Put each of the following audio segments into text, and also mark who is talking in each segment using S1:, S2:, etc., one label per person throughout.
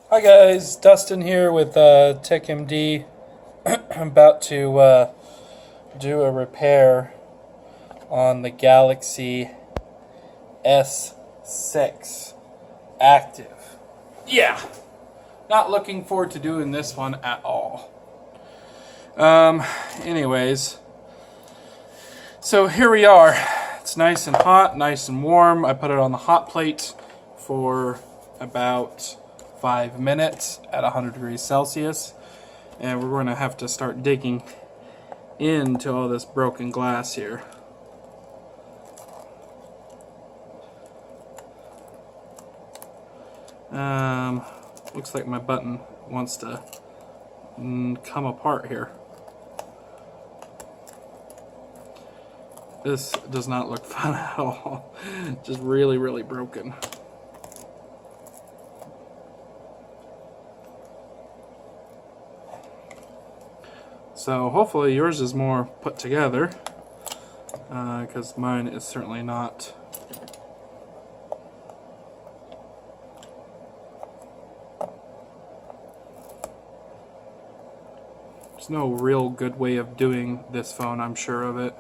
S1: Hi guys, Dustin here with TechMD. I'm about to do a repair on the Galaxy S6 Active. Yeah, not looking forward to doing this one at all. Anyways, so here we are. It's nice and hot, nice and warm. I put it on the hot plate for about 5 minutes at 100 degrees Celsius, and we're going to have to start digging into all this broken glass here. Looks like my button wants to come apart here. This does not look fun at all. Just really broken. So hopefully yours is more put together, because mine is certainly not. There's no real good way of doing this phone, I'm sure of it.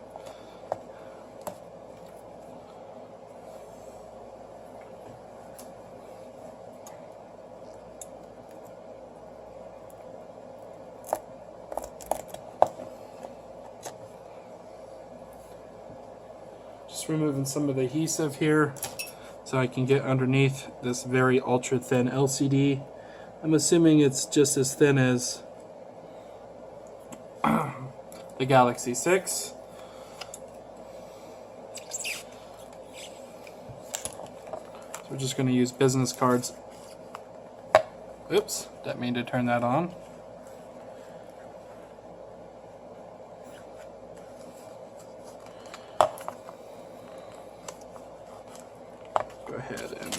S1: Just removing some of the adhesive here so I can get underneath this very ultra thin LCD. I'm assuming it's just as thin as the Galaxy 6. So we're just going to use business cards. Oops, didn't mean to turn that on. Go ahead and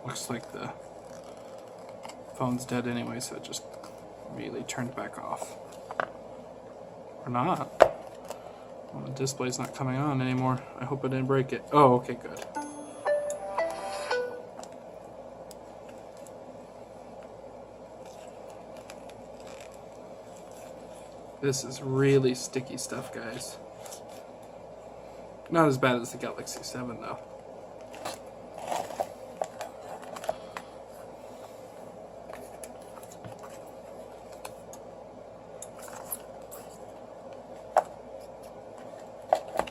S1: looks like the phone's dead anyway, so it just immediately turned back off. Or not. Well, the display's not coming on anymore. I hope I didn't break it. Oh, okay, good. This is really sticky stuff, guys. Not as bad as the Galaxy 7, though.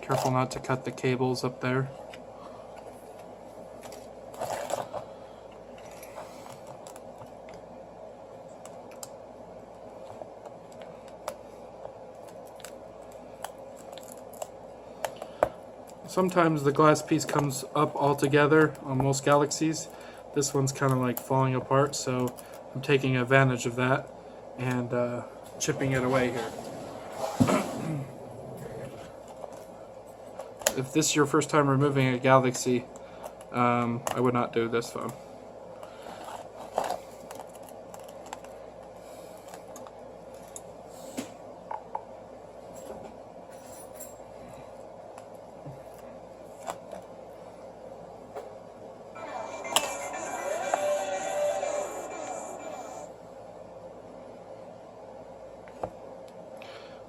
S1: Careful not to cut the cables up there. Sometimes the glass piece comes up all together on most Galaxies. This one's kind of like falling apart, so I'm taking advantage of that and chipping it away here. If this is your first time removing a Galaxy, I would not do this phone.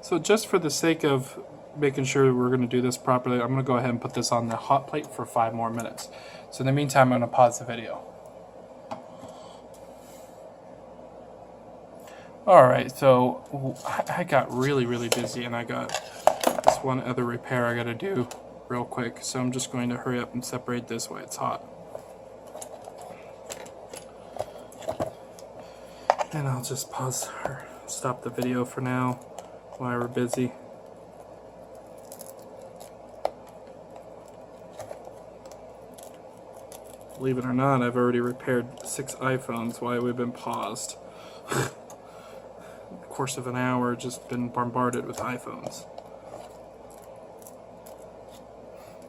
S1: So just for the sake of making sure we're going to do this properly, I'm going to go ahead and put this on the hot plate for 5 more minutes. So in the meantime, I'm going to pause the video. Alright, so I got really busy, and I got this one other repair I got to do real quick. So I'm just going to hurry up and separate this while it's hot. And I'll just pause or stop the video for now while we're busy. Believe it or not, I've already repaired 6 iPhones while we've been paused. In the course of an hour, just been bombarded with iPhones.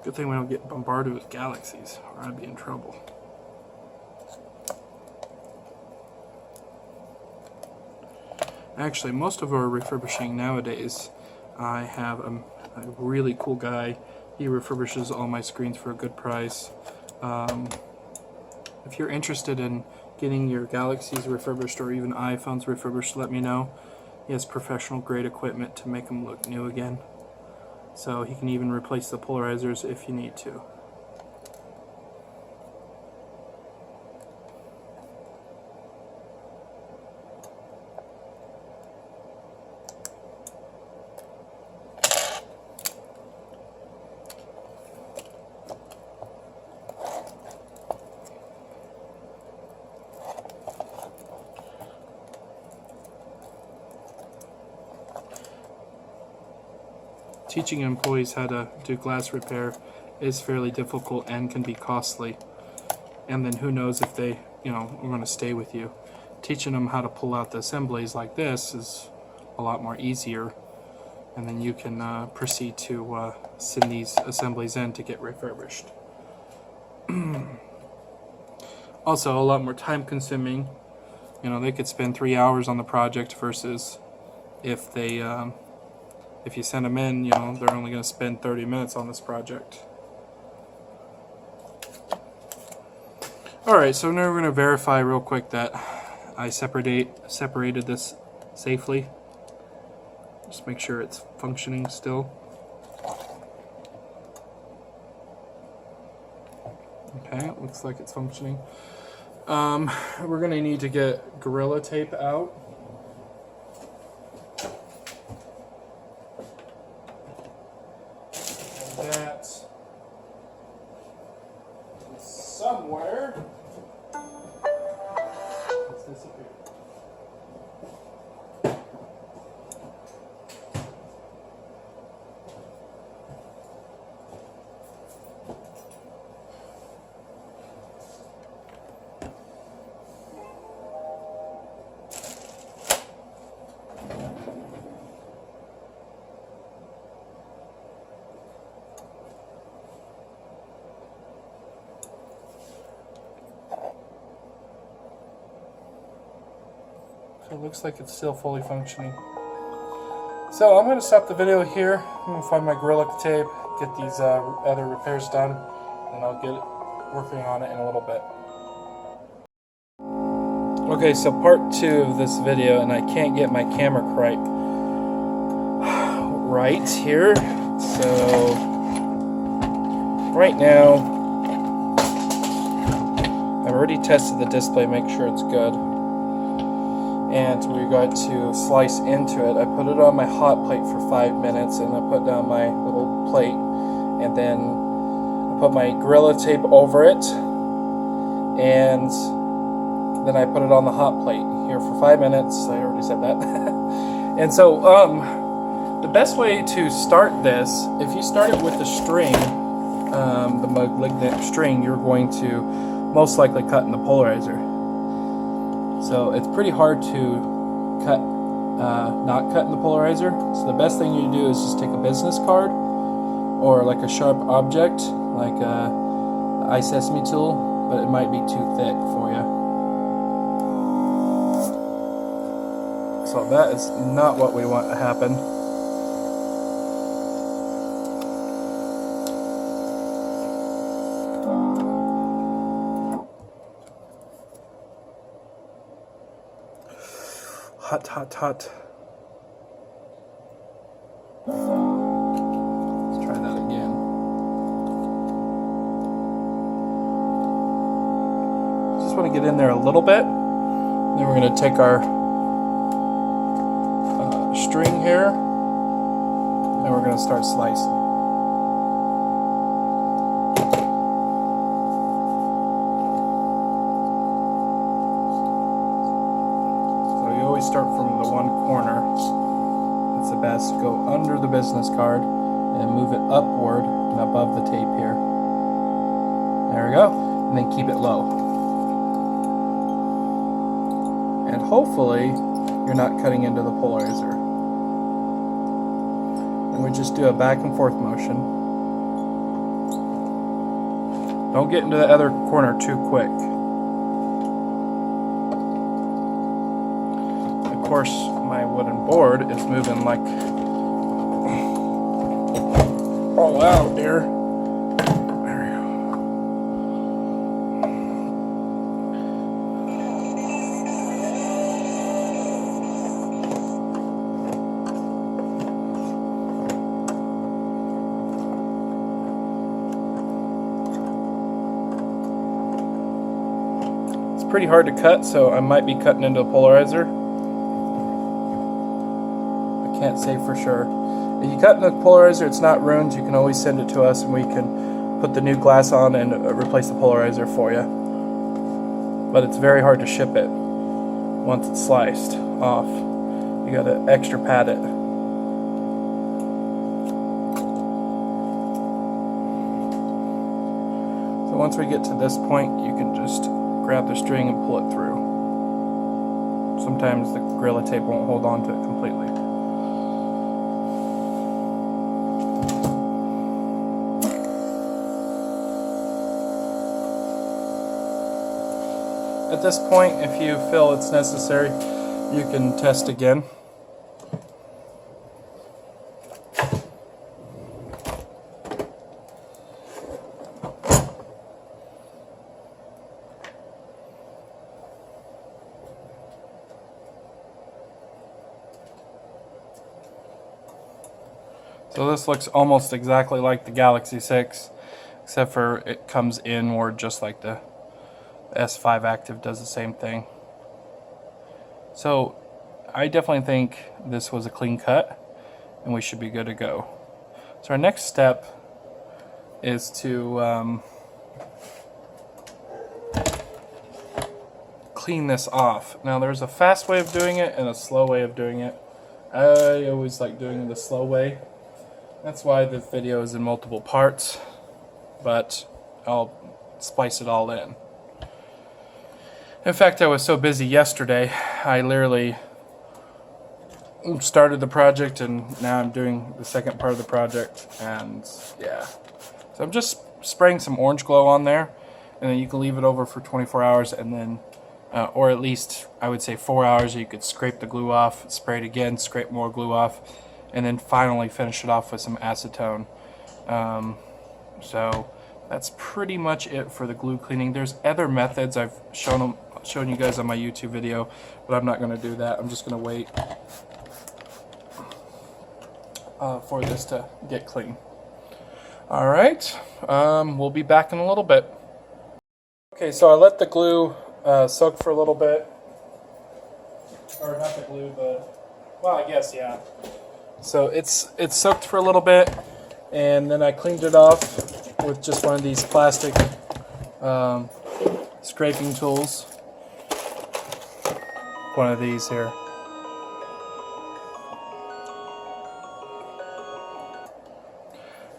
S1: Good thing we don't get bombarded with Galaxies, or I'd be in trouble. Actually, most of our refurbishing nowadays, I have a really cool guy. He refurbishes all my screens for a good price. If you're interested in getting your Galaxies refurbished or even iPhones refurbished, let me know. He has professional grade equipment to make them look new again. So he can even replace the polarizers if you need to. Teaching employees how to do glass repair is fairly difficult and can be costly. And then who knows if they, are going to stay with you. Teaching them how to pull out the assemblies like this is a lot more easier. And then you can proceed to send these assemblies in to get refurbished. Also, a lot more time consuming. They could spend 3 hours on the project versus if they if you send them in, they're only going to spend 30 minutes on this project. Alright, so now we're going to verify real quick that I separated this safely. Just make sure it's functioning still. Okay, it looks like it's functioning. We're going to need to get Gorilla Tape out. That is somewhere. It's disappeared. It looks like it's still fully functioning. So I'm going to stop the video here. I'm going to find my Gorilla Tape, get these other repairs done, and I'll get working on it in a little bit. Okay, so part 2 of this video, and I can't get my camera right here. So right now, I've already tested the display, make sure it's good. And we're going to slice into it. I put it on my hot plate for 5 minutes, and I put down my little plate, and then I put my Gorilla Tape over it, and then I put it on the hot plate here for 5 minutes. I already said that. And so the best way to start this, if you start it with the string, the malignant string, you're going to most likely cut in the polarizer. So it's pretty hard to not cut in the polarizer. So the best thing you do is just take a business card or like a sharp object, like a eye sesame tool, but it might be too thick for you. So that is not what we want to happen. Hot, hot, hot. Let's try that again. Just want to get in there a little bit. Then we're going to take our string here, and we're going to start slicing. Start from the one corner. It's the best. Go under the business card and move it upward and above the tape here. There we go. And then keep it low. And hopefully you're not cutting into the polarizer. And we just do a back and forth motion. Don't get into the other corner too quick. Of course, my wooden board is moving like all out here. There we go. Pretty hard to cut, so I might be cutting into a polarizer. I can't say for sure. If you cut into the polarizer, it's not ruined, you can always send it to us and we can put the new glass on and replace the polarizer for you. But it's very hard to ship it once it's sliced off. You gotta extra pad it. So once we get to this point, you can just grab the string and pull it through. Sometimes the Gorilla Tape won't hold on to it completely. At this point, if you feel it's necessary, you can test again. So this looks almost exactly like the Galaxy 6, except for it comes inward just like the S5 Active does the same thing. So I definitely think this was a clean cut and we should be good to go. So our next step is to clean this off. Now there's a fast way of doing it and a slow way of doing it. I always like doing it the slow way. That's why the video is in multiple parts, but I'll splice it all in. In fact, I was so busy yesterday, I literally started the project and now I'm doing the second part of the project, and yeah. So I'm just spraying some orange glow on there, and then you can leave it over for 24 hours and then, or at least I would say 4 hours, you could scrape the glue off, spray it again, scrape more glue off, and then finally finish it off with some acetone. So that's pretty much it for the glue cleaning. There's other methods I've shown you guys on my YouTube video, but I'm not going to do that. I'm just going to wait for this to get clean. Alright, we'll be back in a little bit. Okay, so I let the glue soak for a little bit. Or not the glue, but, well, I guess, yeah. So it's soaked for a little bit, and then I cleaned it off with just one of these plastic scraping tools. One of these here.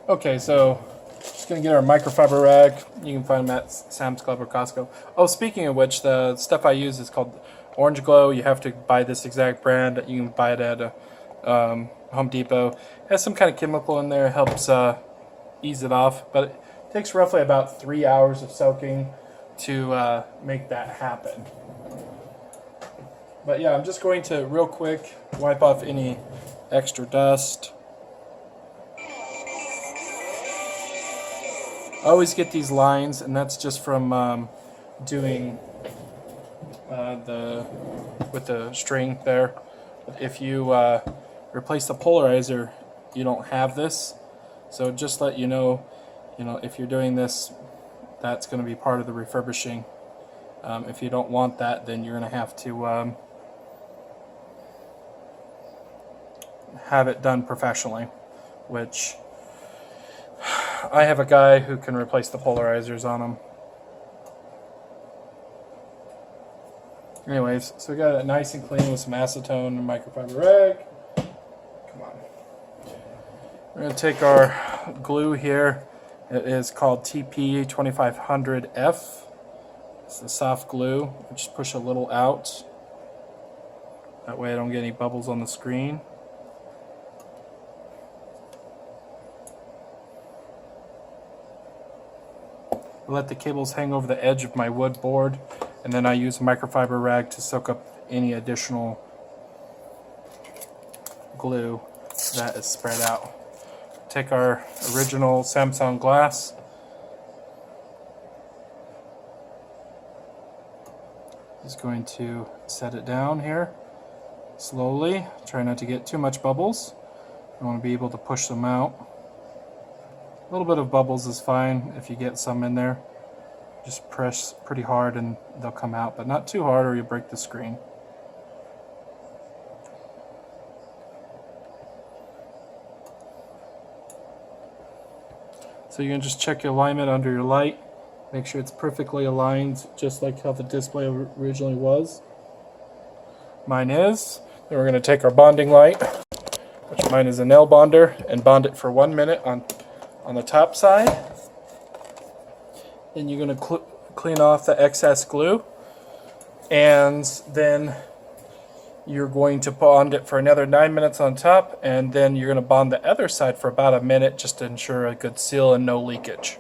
S1: Okay, so just gonna get our microfiber rag. You can find them at Sam's Club or Costco. Oh, speaking of which, the stuff I use is called Orange Glow. You have to buy this exact brand. You can buy it at a Home Depot. It has some kind of chemical in there, helps ease it off, but it takes roughly about 3 hours of soaking to make that happen. But yeah, I'm just going to real quick wipe off any extra dust. I always get these lines, and that's just from doing with the string there. But if you replace the polarizer, you don't have this. So just let you know, if you're doing this, that's going to be part of the refurbishing. If you don't want that, then you're going to have to have it done professionally, which I have a guy who can replace the polarizers on them. Anyways, so we got it nice and clean with some acetone and microfiber rag. Come on. We're going to take our glue here. It is called TP2500F. It's the soft glue. Just push a little out. That way I don't get any bubbles on the screen. I let the cables hang over the edge of my wood board, and then I use a microfiber rag to soak up any additional glue that is spread out. Take our original Samsung glass. Just going to set it down here slowly. Try not to get too much bubbles. You want to be able to push them out. A little bit of bubbles is fine if you get some in there. Just press pretty hard and they'll come out, but not too hard or you break the screen. So you can just check your alignment under your light. Make sure it's perfectly aligned, just like how the display originally was. Mine is. Then we're going to take our bonding light, which mine is a nail bonder, and bond it for 1 minute on the top side. Then you're going to clean off the excess glue, and then you're going to bond it for another 9 minutes on top, and then you're going to bond the other side for about a minute just to ensure a good seal and no leakage.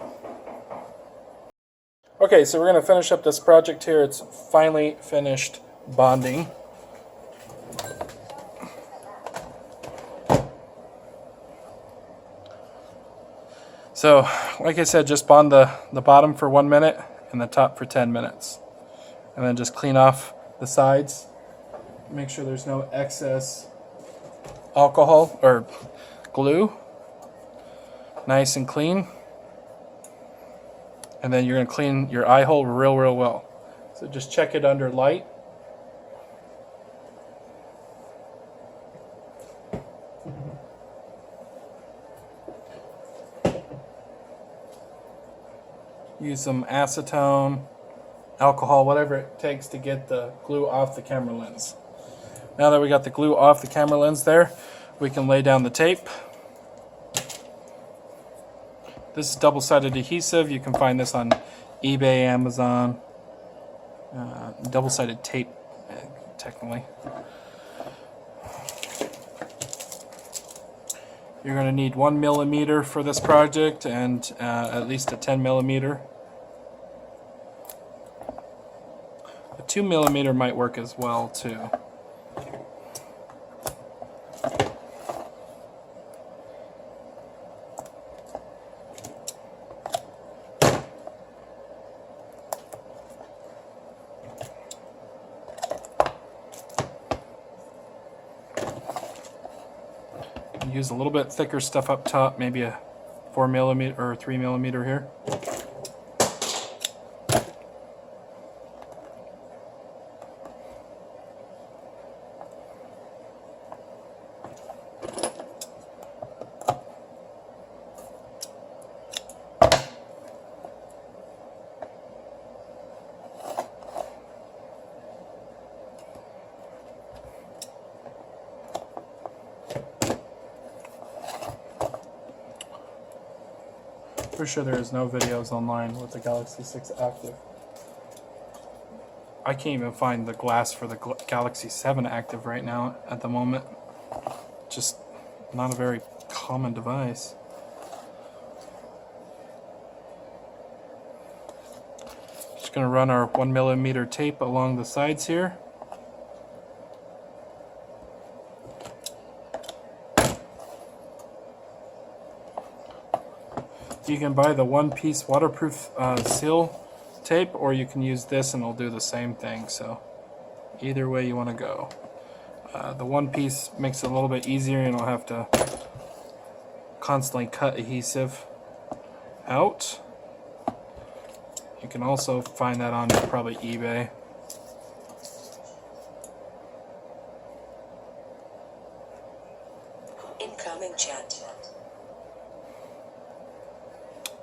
S1: Okay, so we're going to finish up this project here. It's finally finished bonding. So, like I said, just bond the bottom for 1 minute and the top for 10 minutes. And then just clean off the sides. Make sure there's no excess alcohol or glue. Nice and clean. And then you're going to clean your eye hole real well. So just check it under light. Use some acetone, alcohol, whatever it takes to get the glue off the camera lens. Now that we got the glue off the camera lens there, we can lay down the tape. This is double-sided adhesive. You can find this on eBay, Amazon. Double-sided tape, technically. You're going to need 1 millimeter for this project and at least a 10 millimeter. A 2 millimeter might work as well too. Use a little bit thicker stuff up top, maybe a 4 millimeter or 3 millimeter here. For sure there is no videos online with the Galaxy 6 active. I can't even find the glass for the Galaxy 7 active right now at the moment. Just not a very common device. Just going to run our 1 millimeter tape along the sides here. You can buy the one-piece waterproof seal tape, or you can use this and it'll do the same thing. So either way you want to go. The one piece makes it a little bit easier and you'll have to constantly cut adhesive out. You can also find that on probably eBay.
S2: Incoming chat.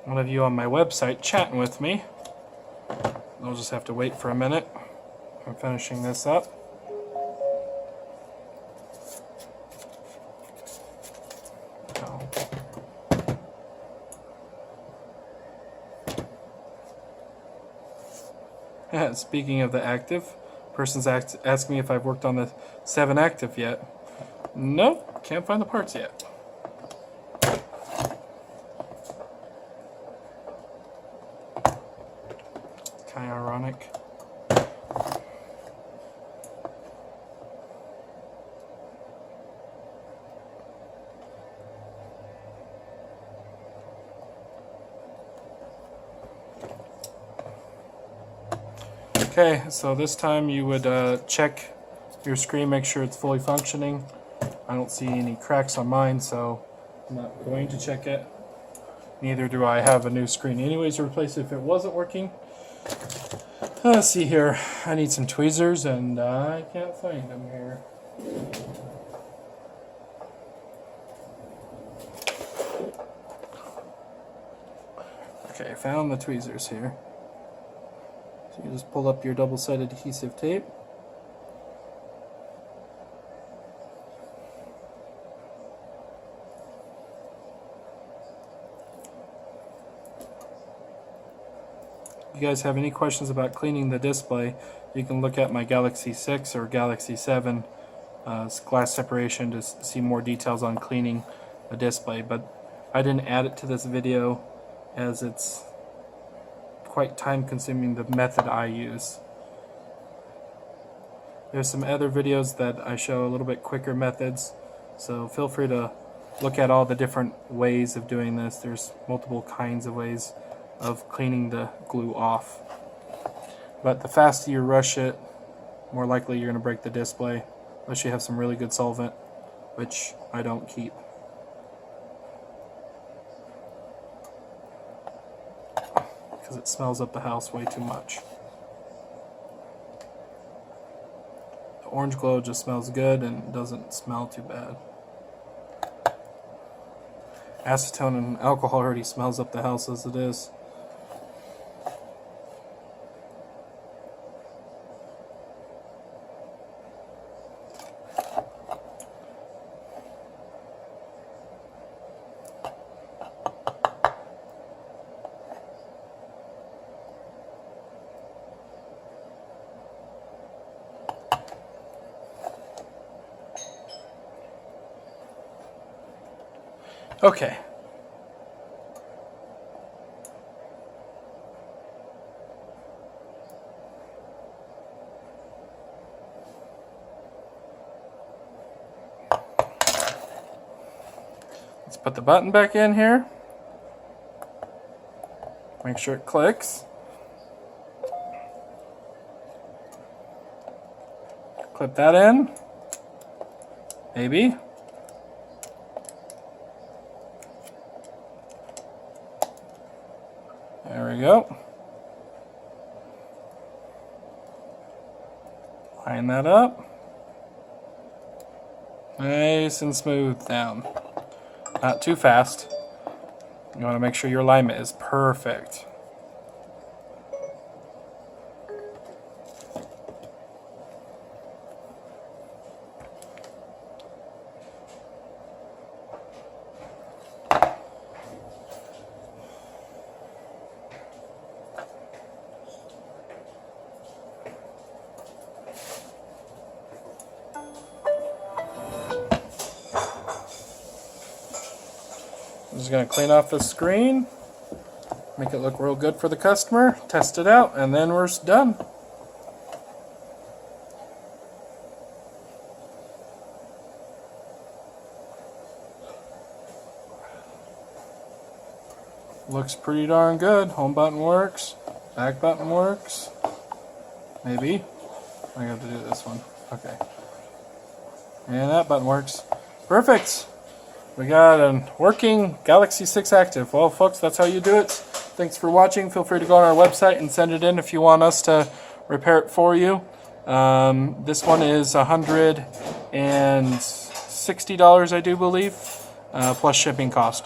S1: One of you on my website chatting with me. I'll just have to wait for a minute. I'm finishing this up. Yeah, speaking of the active, person's asking me if I've worked on the 7 active yet. Nope, can't find the parts yet. Kind of ironic. Okay, so this time you would check your screen, make sure it's fully functioning. I don't see any cracks on mine, so I'm not going to check it. Neither do I have a new screen anyways to replace it if it wasn't working. Let's see here. I need some tweezers and I can't find them here. Okay, I found the tweezers here. So you just pull up your double-sided adhesive tape. If you guys have any questions about cleaning the display, you can look at my Galaxy 6 or Galaxy 7 glass separation to see more details on cleaning a display. But I didn't add it to this video as it's quite time consuming, the method I use. There's some other videos that I show a little bit quicker methods, so feel free to look at all the different ways of doing this. There's multiple kinds of ways of cleaning the glue off. But the faster you rush it, more likely you're going to break the display, unless you have some really good solvent, which I don't keep. Because it smells up the house way too much. The orange glow just smells good and doesn't smell too bad. Acetone and alcohol already smells up the house as it is. Okay. Let's put the button back in here. Make sure it clicks. Clip that in. Maybe. There we go. Line that up. Nice and smooth down. Not too fast. You want to make sure your alignment is perfect. I'm just going to clean off the screen, make it look real good for the customer, test it out, and then we're done. Looks pretty darn good. Home button works, back button works, maybe. I have to do this one. Okay. And that button works. Perfect. We got a working Galaxy 6 Active. Well, folks, that's how you do it. Thanks for watching. Feel free to go on our website and send it in if you want us to repair it for you. This one is $160, I do believe, plus shipping cost.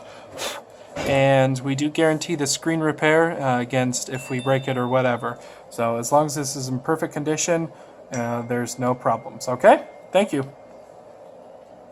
S1: And we do guarantee the screen repair against if we break it or whatever. So as long as this is in perfect condition, there's no problems. Okay? Thank you.